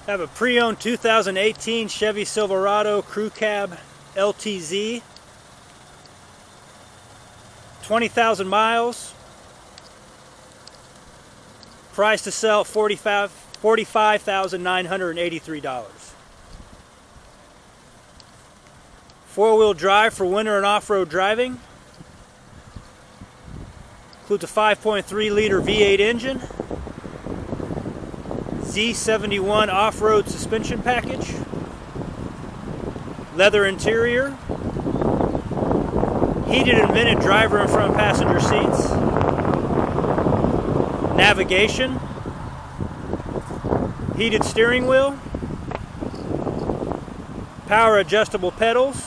I have a pre-owned 2018 Chevy Silverado Crew Cab LTZ. 20,000 miles. Price to sell $45,983. Four-wheel drive for winter and off-road driving. Includes a 5.3 liter V8 engine. Z71 off-road suspension package. Leather interior. Heated and vented driver and front passenger seats. Navigation. Heated steering wheel. Power adjustable pedals.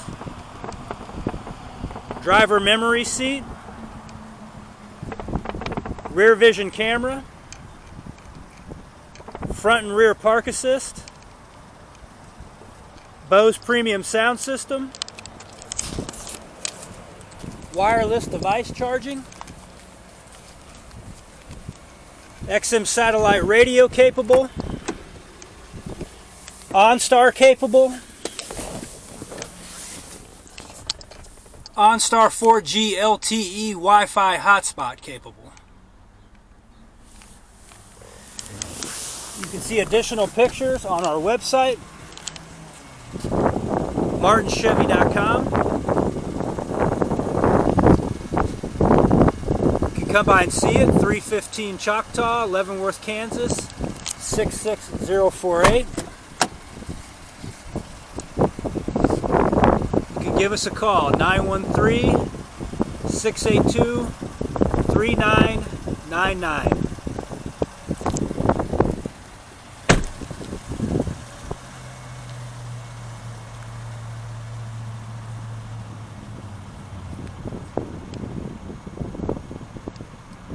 Driver memory seat. Rear vision camera. Front and rear park assist. Bose premium sound system. Wireless device charging. XM satellite radio capable. OnStar capable. OnStar 4G LTE Wi-Fi hotspot capable. You can see additional pictures on our website, martinchevy.com. You can come by and see it, 315 Choctaw, Leavenworth, Kansas, 66048. You can give us a call, 913-682-3999.